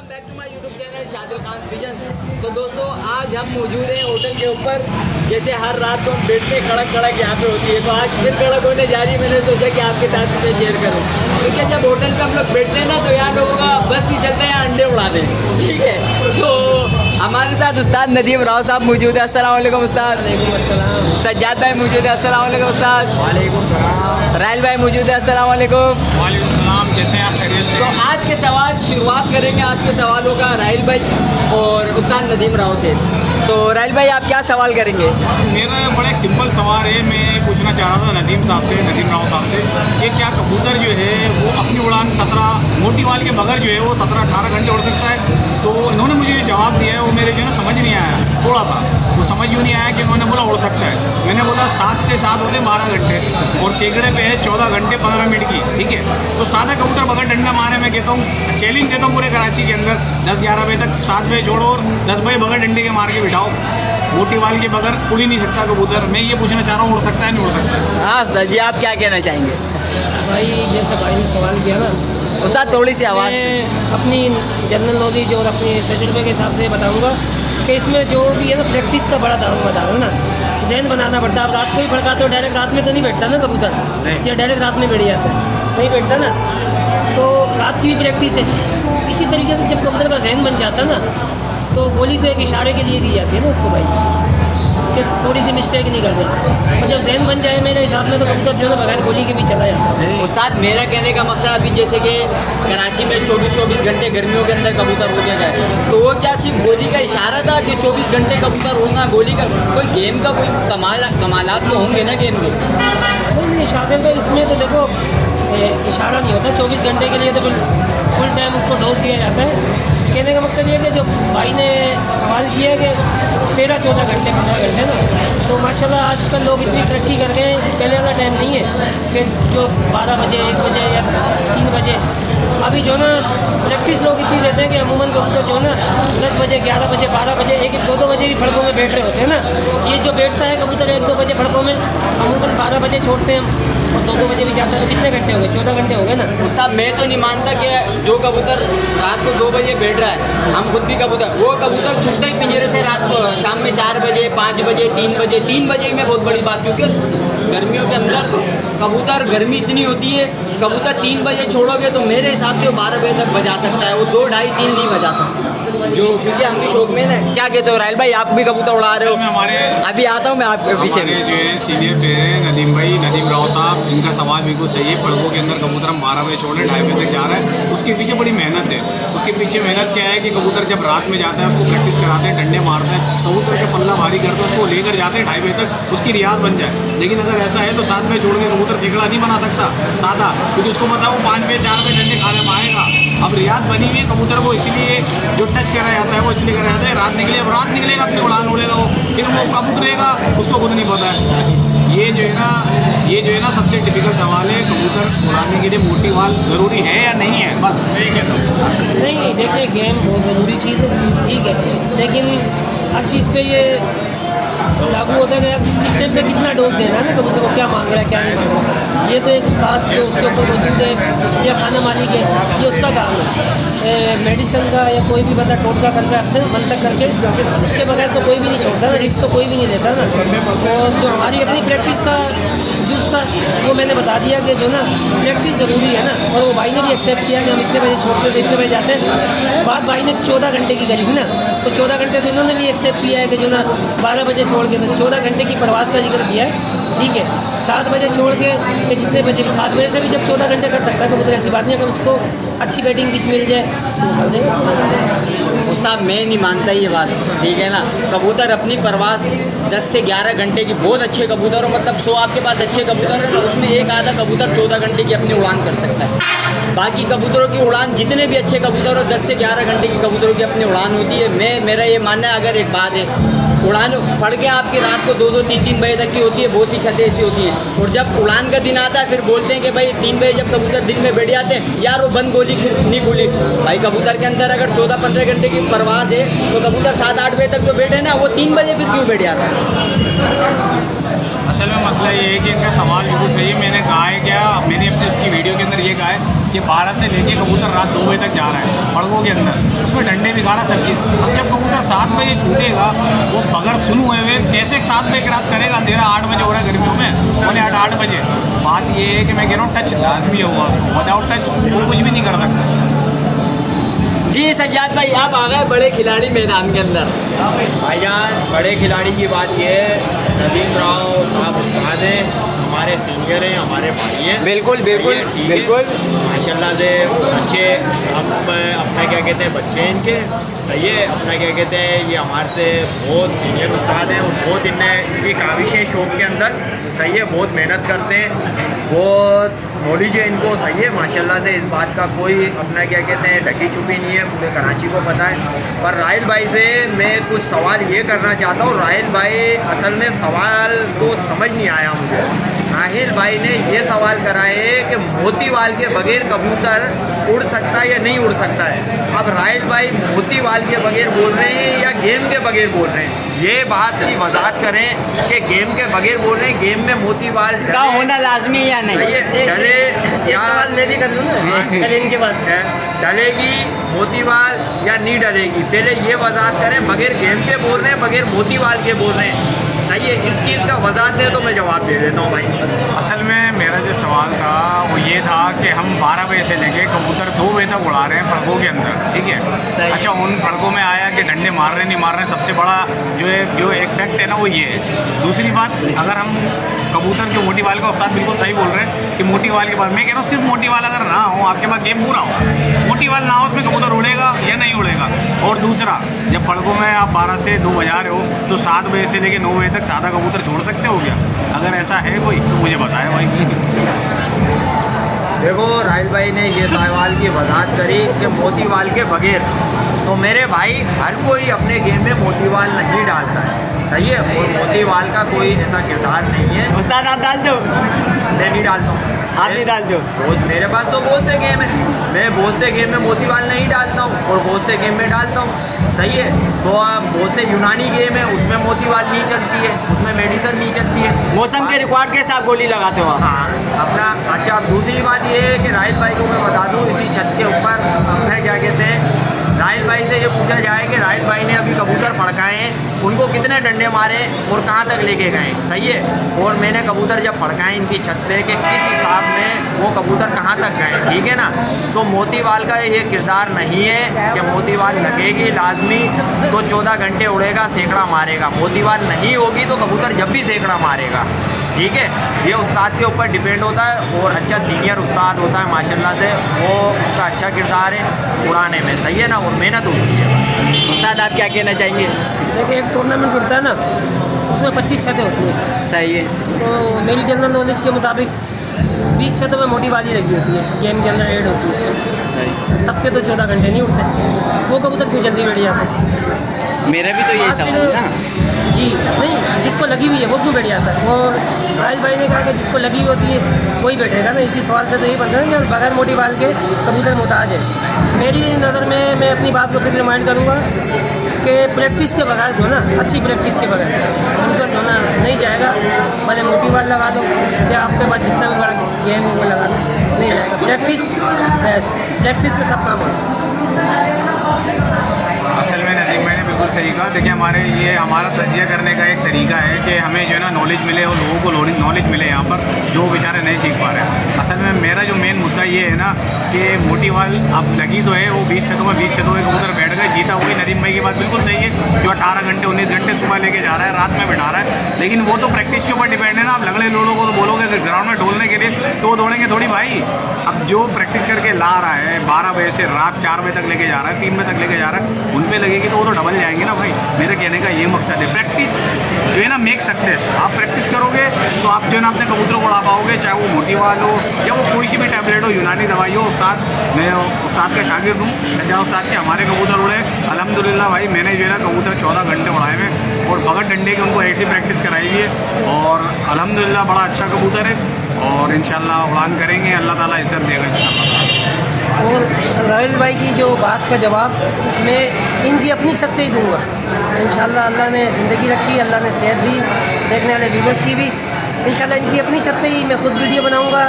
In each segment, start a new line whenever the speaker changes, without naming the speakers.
Back to my YouTube channel Shadil Khan visions. तो दोस्तों आज हम मौजूद हैं होटल के ऊपर। जैसे हर रात को हम बैठते कड़क कड़क यहाँ पे होती है, तो आज फिर कड़क होने जा रही है। मैंने सोचा कि आपके साथ इसे शेयर करूँ, क्योंकि जब होटल पे हम लोग बैठते हैं ना तो यहाँ लोगों का बस नहीं चलता है, अंडे उड़ा दें। ठीक है, तो हमारे साथ उस्ताद नदीम राव साहब मौजूद है। अस्सलाम वालेकुम उस्ताद। सज्जाद भाई मौजूद है। अस्सलाम वालेकुम उस्ताद। राहिल भाई मौजूद है। अस्सलाम वालेकुम।
कैसे हैं आप? खैरियत से?
तो आज के सवाल शुरुआत करेंगे आज के सवालों का राहिल भाई और उस्ताद नदीम राव से। तो राहिल भाई आप क्या सवाल करेंगे?
मेरा बड़ा एक सिंपल सवाल है। मैं पूछना चाह रहा था नदीम राव साहब से कि क्या कबूतर जो है वो अपनी उड़ान 17 मोटी वाल के बगैर जो है वो 17-18 घंटे उड़ सकता है? तो इन्होंने मुझे जवाब दिया है, वो मेरे जो है ना समझ नहीं आया, थोड़ा था वो समझ यूँ नहीं आया कि उन्होंने बोला उड़ सकता है। मैंने बोला 7 से 7 होते 12 घंटे और सैकड़े पे है 14 घंटे 15 मिनट की। ठीक है, तो सादा कबूतर बगैर डंडा मारे मैं कहता हूँ, चैलेंज देता हूँ पूरे कराची के अंदर 10-11 बजे तक 7 बजे छोड़ो और 10 बजे बगैर डंडे के मार के बिठाओ। मोटी वाल के बगैर उड़ ही नहीं सकता कबूतर। मैं ये पूछना चाह रहा हूँ, उड़ सकता है नहीं उड़ सकता?
हाँ सर जी, आप क्या कहना चाहेंगे?
भाई जैसे भाई ने सवाल किया ना,
उस्ताद थोड़ी सी आवाज़।
मैं अपनी जनरल नॉलेज और अपने तजुर्बे के हिसाब से बताऊंगा कि इसमें जो भी है ना प्रैक्टिस का बड़ा दाव बता रहा हूँ ना, जहन बनाना पड़ता है। आप रात को ही भड़काते हो, डायरेक्ट रात में तो नहीं बैठता ना कबूतर, या डायरेक्ट रात में बैठ जाता है, नहीं बैठता ना। तो रात की भी प्रैक्टिस है। इसी तरीके से जब कबूतर का जहन बन जाता है ना, तो गोली तो एक इशारे के लिए दी जाती है ना उसको भाई, कि थोड़ी सी मिस्टेक नहीं करते। और जब जहन बन जाए मेरे हिसाब में तो कबूतर जो है ना बगैर गोली के भी चला जाता है।
उस्ताद मेरा कहने का मकसद अभी जैसे कि कराची में 24-24 घंटे गर्मियों के अंदर कबूतर हो गया है, तो वो क्या सिर्फ गोली का इशारा था कि 24 घंटे कबूतर होगा? गोली का कोई गेम का कोई कमालात तो होंगे ना गेम के?
नहीं शादी तो इसमें तो देखो इशारा नहीं होता 24 घंटे के लिए, तो फुल टाइम उसको डोज दिया जाता है। कहने का मकसद ये है कि जो भाई ने सवाल किया है कि 13-14 घंटे 15 घंटे ना, तो माशाल्लाह आजकल लोग इतनी तरक्की कर गए हैं, पहले वाला टाइम नहीं है कि जो 12 बजे 1 बजे या 3 बजे। अभी जो ना प्रैक्टिस लोग इतनी देते हैं कि अमूमन कबूतर जो ना 10 बजे 11 बजे 12 बजे 1-2 बजे भी फड़कों में बैठ रहे होते हैं ना। ये जो बैठता है कबूतर 1-2 बजे फड़कों में, अमूमन 12 बजे छोड़ते हैं हम और 2-2 बजे भी जाता है। तो कितने घंटे हो गए? 14 घंटे हो गए ना।
उस्ताद मैं तो नहीं मानता कि जो कबूतर रात को 2 बजे बैठ रहा है, हम खुद भी कबूतर, वो कबूतर छुटता ही पिंजरे से रात को शाम में 4 बजे 5 बजे 3 बजे में बहुत बड़ी बात, क्योंकि गर्मियों के अंदर कबूतर गर्मी इतनी होती है, कबूतर 3 बजे छोड़ोगे तो मेरे हिसाब से वो 12 बजे तक बजा सकता है, वो 2, 2.5, 3 नहीं बजा सकता जो, क्योंकि हम भी शौक में ना। क्या कहते हो राहिल भाई, आप भी कबूतर उड़ा रहे हो?
हमारे
अभी आता हूँ मैं आपके पीछे में।
जो है सीनियर पे नदीम राव साहब, इनका सवाल बिल्कुल सही है। पड़कों के अंदर कबूतर हम 12 बजे छोड़े 2:30 बजे तक जा रहा है, उसके पीछे बड़ी मेहनत है। उसके पीछे मेहनत क्या है कि कबूतर जब रात में जाता है उसको प्रैक्टिस कराते हैं, डंडे मारते हैं, कबूतर का पल्ला भारी करते हैं, उसको लेकर जाते हैं 2:30 बजे तक उसकी रियाज बन जाए। लेकिन अगर ऐसा है तो 7 बजे छोड़ के कबूतर सैकड़ा नहीं बना सकता सादा, क्योंकि उसको पता है वो 5 बजे 4 बजे डंडे खाने मारेगा। अब रियाज बनी हुई है कबूतर को, इसलिए जो टच करा जाता है वो इसलिए करा जाता है। रात निकले, अब रात निकलेगा अपनी उड़ान उड़ेगा वो, फिर वो कब उतरेगा उसको खुद नहीं पता है। ये जो है ना सबसे टिपिकल सवाल है, कबूतर उड़ाने के लिए मोटी वाल ज़रूरी है या नहीं है? बस यही कहता हूँ।
नहीं देखिए, गेम बहुत ज़रूरी चीज़ है, ठीक है, लेकिन हर चीज़ पे ये लागू होता है कि उस टाइम पे कितना डोज देना है ना कबूतर को, क्या मांग रहा है क्या नहीं मांग रहा है। ये तो एक उस्ताद जो उसके ऊपर मौजूद है या खाना मालिक है, ये उसका काम है। मेडिसिन का या कोई भी बंदा टोटका करके अपने मन तक करके, इसके बगैर तो कोई भी नहीं छोड़ता ना, रिस्क तो कोई भी नहीं लेता ना। और जो हमारी अपनी प्रैक्टिस का जूस था वो मैंने बता दिया कि जो ना प्रैक्टिस ज़रूरी है ना, और वो भाई ने भी एक्सेप्ट किया कि हम इतने बजे छोड़ते थे इतने बजे जाते हैं। बात भाई ने 14 घंटे की करी थी ना, तो 14 घंटे तो इन्होंने भी एक्सेप्ट किया है कि जो ना 12 बजे छोड़ के, तो 14 घंटे की प्रवास का जिक्र किया है, ठीक है। 7 बजे छोड़ के कि जितने बजे भी 7 बजे से भी जब 14 घंटे कर सकता है कबूतर, ऐसी बात नहीं। अगर उसको अच्छी बैटिंग पिच मिल जाए तो कर देगा।
उस्ताद मैं नहीं मानता ये बात, ठीक है ना। कबूतर अपनी परवास 10 से 11 घंटे की, बहुत अच्छे कबूतर हो, मतलब 100 आपके पास अच्छे कबूतर है, उसमें एक आधा कबूतर 14 घंटे की अपनी उड़ान कर सकता है। बाकी कबूतरों की उड़ान, जितने भी अच्छे कबूतर हो 10 से 11 घंटे की कबूतरों की अपनी उड़ान होती है। मेरा ये मानना है, अगर एक बात है, उड़ान पड़ के आपकी रात को 2-2, 3-3 बजे तक की होती है, बहुत सी छतें ऐसी होती हैं, और जब उड़ान का दिन आता है फिर बोलते हैं कि भाई 3 बजे जब कबूतर दिन में बैठ जाते हैं, यार वो बंद गोली नहीं खुली। भाई कबूतर के अंदर अगर 14-15 घंटे की परवाज है तो कबूतर 7-8 बजे तक तो बैठे ना, वो 3 बजे फिर क्यों बैठ जाता है?
असल में मसला ये है कि इनका सवाल बिल्कुल सही है। मैंने कहा है क्या, मैंने अपनी उसकी वीडियो के अंदर ये कहा है कि 12 से लेके कबूतर रात 2 बजे तक जा रहा है पड़गों के अंदर, उसमें डंडे भी खा रहा सब चीज़। अब जब कबूतर 7 बजे छूटेगा, वो बगैर सुन हुए कैसे 7 बजे क्रॉस करेगा? अंधेरा 8 बजे हो रहा है गर्मियों में, पौने 8 बजे। बात ये है कि मैं कह रहा हूँ टच लाजमी होगा उसको, विदाउट टच वो कुछ भी नहीं कर सकता।
जी सज्जाद भाई, आप आ गए बड़े खिलाड़ी मैदान के अंदर।
भाईजान बड़े खिलाड़ी की बात ये है, नदीम राव साहब उस्ताद हैं, हमारे सीनियर हैं, हमारे भाई हैं।
बिल्कुल बिल्कुल बिल्कुल
माशाल्लाह से अच्छे, हम अपने क्या कहते हैं बच्चे हैं इनके, सही है। अपना क्या कहते हैं ये हमारे से बहुत सीनियर उस्ताद हैं और बहुत इनकी काविशें शौक के अंदर, सही है, बहुत मेहनत करते हैं, बहुत नॉलेज है इनको, सही है माशाल्लाह से। इस बात का कोई अपना क्या कहते हैं ढकी छुपी नहीं है, पूरे कराची को पता है। पर राहिल भाई से मैं कुछ सवाल ये करना चाहता हूँ। राहिल भाई असल में सवाल तो समझ नहीं आया मुझे। राहिल भाई ने ये सवाल करा है कि मोतीवाल के बगैर कबूतर उड़ सकता है या नहीं उड़ सकता है। अब राहिल भाई मोतीवाल के बगैर बोल रहे हैं या गेम के बगैर बोल रहे हैं, ये बात की वजाहत करें कि गेम के बगैर बोल रहे हैं, गेम में मोतीवाल
का होना लाजमी है या नहीं?
डले या
सवाल मैं भी कर लूँ ना कल इनके बाद,
डलेगी मोतीवाल या नहीं डलेगी, पहले ये वजाहत करें। बगैर गेम के बोल रहे हैं, बगैर मोतीवाल के बोल रहे हैं, सही है। इस चीज़ का वजाहत दे तो मैं जवाब दे देता हूँ भाई।
असल में मेरा जो सवाल था वो ये था कि हम 12 बजे से लेके कबूतर 2 बजे तक उड़ा रहे हैं पड़गों के अंदर, ठीक है। अच्छा, उन पड़गों में आया कि डंडे मार रहे नहीं मार रहे, सबसे बड़ा जो एक फैक्ट है ना वो ये है। दूसरी बात, अगर हम कबूतर जो मोतीवाल का उस्ताद बिल्कुल सही बोल रहे हैं कि मोतीवाल के बाद मैं कह रहा हूँ सिर्फ मोतीवाल अगर ना हो, आपके पास गेम पूरा हो, मोतीवाल ना हो उसमें कबूतर उड़ेगा या नहीं उड़ेगा। और दूसरा, जब पड़गों में आप 12 से 2 बजा रहे हो तो 7 बजे से लेके 9 बजे तक सादा कबूतर छोड़ सकते हो क्या? अगर ऐसा है कोई तो मुझे बताएं भाई।
देखो राहिल भाई ने ये सवाल की वजाहत करी कि मोतीवाल के बगैर, तो मेरे भाई हर कोई अपने गेम में मोतीवाल नहीं डालता है, सही है। और मोतीवाल का कोई ऐसा किरदार नहीं है।
उस्ताद आप डाल दो,
मैं नहीं डालता हूँ,
आप नहीं डाल दो।
मेरे पास तो बहुत से गेम है, मैं बहुत से गेम में मोतीवाल नहीं डालता हूँ और बहुत से गेम में डालता हूँ, सही है। तो आप बहुत से यूनानी गेम है उसमें मोतीवाल नहीं चलती है, उसमें मेडिसन नहीं चलती है,
मौसम के रिकॉर्ड के साथ गोली लगाते हो आप?
हाँ अपना। अच्छा, अब दूसरी बात ये है कि राहिल भाई को मैं बता दूँ, इसी छत के ऊपर अपने क्या कहते हैं, राहिल भाई से ये पूछा जाए कि राहिल भाई ने अभी कबूतर फड़काए हैं, उनको कितने डंडे मारे और कहाँ तक लेके गए, सही है। और मैंने कबूतर जब फड़काए इनकी छत पे कि किस हिसाब में वो कबूतर कहाँ तक गए, ठीक है ना। तो मोतीवाल का ये किरदार नहीं है कि मोतीवाल लगेगी लाजमी तो 14 घंटे उड़ेगा, सैकड़ा मारेगा। मोतीवाल नहीं होगी तो कबूतर जब भी सैकड़ा मारेगा, ठीक है। ये उस्ताद के ऊपर डिपेंड होता है और अच्छा सीनियर उस्ताद होता है माशाल्लाह से, वो उसका अच्छा किरदार है उड़ाने में, सही है ना, और मेहनत होती है।
उस्ताद आप क्या कहना चाहेंगे?
देखिए एक टूर्नामेंट जुड़ता है ना, उसमें 25 छतें होती हैं,
सही है।
तो मेरी जनरल नॉलेज के मुताबिक 20 छतों में मोटीबाजी लगी होती है, गेम के अंदर एड होती है,
सही।
सबके तो 14 घंटे नहीं उठते, वो कबूतर क्यों जल्दी बैठ जाते हैं?
मेरा भी तो यही सवाल है ना
जी, नहीं जिसको लगी हुई है वो क्यों बैठ जाता है? वो राहिल भाई ने कहा कि जिसको लगी हुई होती है वही बैठेगा ना। इसी सवाल से तो यही बनता है कि बगैर मोटीवाल के कबूतर मुहताज है। मेरी नज़र में मैं अपनी बात को फिर रिमाइंड करूँगा कि प्रैक्टिस के बगैर जो ना, अच्छी प्रैक्टिस के बगैर कबूतर जो ना नहीं जाएगा, भले मोटीवाल लगा लो या आपके पास जितना भी बड़ा गेम है वो लगा लो, नहीं जाएगा। प्रैक्टिस बेस्ट, प्रैक्टिस से सब काम है।
असल में नदीम भाई ने बिल्कुल सही कहा। देखिए हमारा तजिया करने का एक तरीका है कि हमें जो है ना नॉलेज मिले और लोगों को नॉलेज मिले यहाँ पर जो बेचारे नहीं सीख पा रहे हैं। असल में मेरा जो मेन मुद्दा ये है ना कि मोटीवाल अब लगी तो है, वो 20 छतों में 20 छतों के कबूतर बैठ गए, जीता हुई। नदीम भाई की बात बिल्कुल सही है, जो 18 घंटे 19 घंटे सुबह लेके जा रहा है, रात में बैठा रहा है, लेकिन वो तो प्रैक्टिस के ऊपर डिपेंड है ना। आप लगड़े लोगों को तो बोलोगे कि ग्राउंड में ढोलने के लिए तो वो दौड़ेंगे थोड़ी भाई। अब जो प्रैक्टिस करके ला रहा है 12 बजे से रात 4 बजे तक लेके जा रहा है, 3 बजे तक लेके जा रहा है, उन पर लगेगी तो वो तो डबल जाएंगे ना भाई। मेरे कहने का ये मकसद है, प्रैक्टिस जो है ना मेक सक्सेस। आप प्रैक्टिस करोगे तो आप जो है ना अपने कबूतरों को उड़ा पाओगे, चाहे वो मोटीवाल हो या वो कोई सी भी टैबलेट हो, यूनानी दवाई हो। मैं उस्ताद का शागिर्द हूँ, जहाँ उस्ताद के हमारे कबूतर उड़े अल्हम्दुलिल्लाह भाई। मैंने जो है ना कबूतर 14 घंटे उड़ाए हुए और बगैर डंडे के उनको ऐसी प्रैक्टिस कराई हुई है और अल्हम्दुलिल्लाह बड़ा अच्छा कबूतर है और इंशाल्लाह उड़ान करेंगे, अल्लाह ताला इज्जत देगा इंशाल्लाह।
और राहिल भाई की जो बात का जवाब मैं इनकी अपनी छत से ही दूंगा इंशाल्लाह। अल्लाह ने ज़िंदगी रखी, अल्लाह ने सेहत दी, देखने वाले व्यूवर्स की भी। इंशाल्लाह इनकी अपनी छत पे ही मैं खुद वीडियो बनाऊंगा,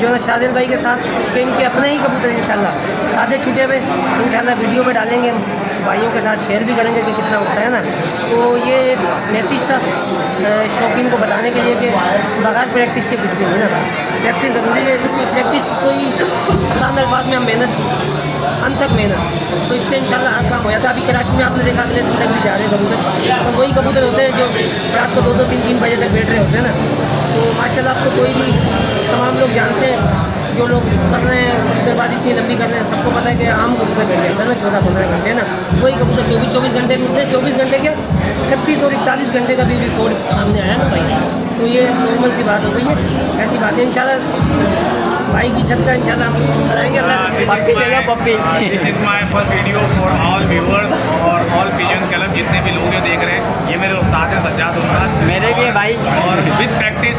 जो है शादिर भाई के साथ के इनके अपने ही कबूतर इंशाल्लाह सादे छूटे हुए इंशाल्लाह वीडियो में डालेंगे, भाइयों के साथ शेयर भी करेंगे कि कितना उठता है ना। तो ये एक मैसेज था शौकीन को बताने के लिए कि बगैर प्रैक्टिस के कुछ भी नहीं ना, प्रैक्टिस ज़रूरी है। इस प्रैक्टिस कोई आसान अल्फाज में हम मेहनत अंत तक मेहनत, तो इससे इंशाल्लाह हर काम हो जाता है। अभी कराची में आपने देखा अगले दिन तक भी जा रहे हैं कबूतर, तो वही कबूतर होते हैं जो रात को 2-2, 3-3 बजे तक बैठ रहे होते हैं ना। तो माशाल्लाह आपको कोई भी तमाम लोग जानते हैं जो लोग कर रहे हैं कबूतरबाजी इतनी लंबी कर रहे हैं, सबको पता है कि आम कबूतर बैठ जाता है ना 14-15 घंटे ना, वही कबूतर 24-24 घंटे में उठते हैं। 24 घंटे क्या 36 और 41 घंटे का भी रिकॉर्ड सामने आया ना भाई, तो ये नॉर्मल सी बात हो गई है। ऐसी बात है इंशाल्लाह भाई की छत का इंशाल्लाह हम कराएंगे।
पप्पी देगा पप्पी।
This is my first video for all viewers और ऑल पिजन क्लब, जितने भी लोग ये देख रहे हैं। ये मेरे उस्ताद हैं सज्जाद उस्ताद,
मेरे भी है भाई।
और with practice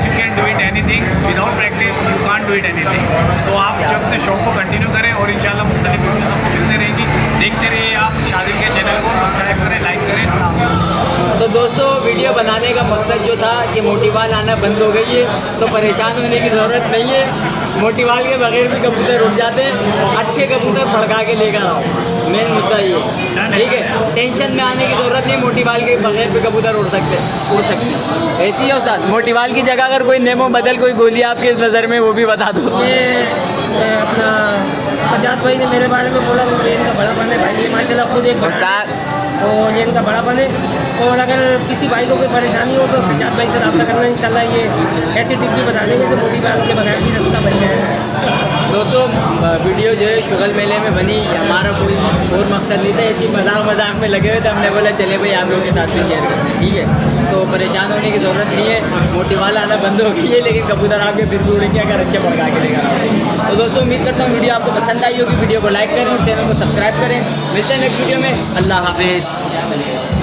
you can do it anything, without practice you can't do it anything. तो आप जब से शौक को कंटिन्यू करें और इंशाल्लाह मुख्तलिफ वीडियो आपको मिलते रहेंगी। देखते रहिए आप शादिर के चैनल को, सब्सक्राइब करें, लाइक करें।
तो दोस्तों वीडियो बनाने का मकसद जो था कि मोटीवाल आना बंद हो गई है, तो परेशान होने की ज़रूरत नहीं है। मोटीवाल के बगैर भी कबूतर उड़ जाते हैं, अच्छे कबूतर भड़का के लेकर आओ, मेन मुद्दा ये, ठीक है। टेंशन में आने की ज़रूरत नहीं, मोटीवाल के बगैर भी कबूतर उड़ सकते हैं। ऐसी है उस्ताद, मोटीवाल की जगह अगर कोई नेमो बदल कोई गोली आपकी नज़र में वो भी बता दो।
ये अपना सजाद भाई ने मेरे बारे में बोला वो इनका बड़ा बने भाई, ये माशाल्लाह खुद एक
उस्ताद
और ये इनका बड़ा बने। और अगर किसी भाई को कोई परेशानी हो तो सजाद भाई से रब्ता करना, इंशाल्लाह ये ऐसी टिप भी बता देंगे तो मोटीवाल के बगैर भी रास्ता बन जाएगा।
दोस्तों वीडियो जो है शुगल मेले में बनी, हमारा कोई और मकसद नहीं था, ऐसी मजाक में लगे हुए थे, हमने बोला चले भाई आप लोगों के साथ भी शेयर करते हैं, ठीक है। तो परेशान होने की ज़रूरत नहीं है, मोटीवाल आना बंद हो गई है, लेकिन कबूतर आपके फिर भी उड़ेंगे अगर अच्छे भड़का के लेकर आओ। तो दोस्तों उम्मीद करता हूँ वीडियो आपको पसंद आई होगी, वीडियो को लाइक करें और चैनल को सब्सक्राइब करें। मिलते हैं नेक्स्ट वीडियो में, अल्लाह हाफिज़।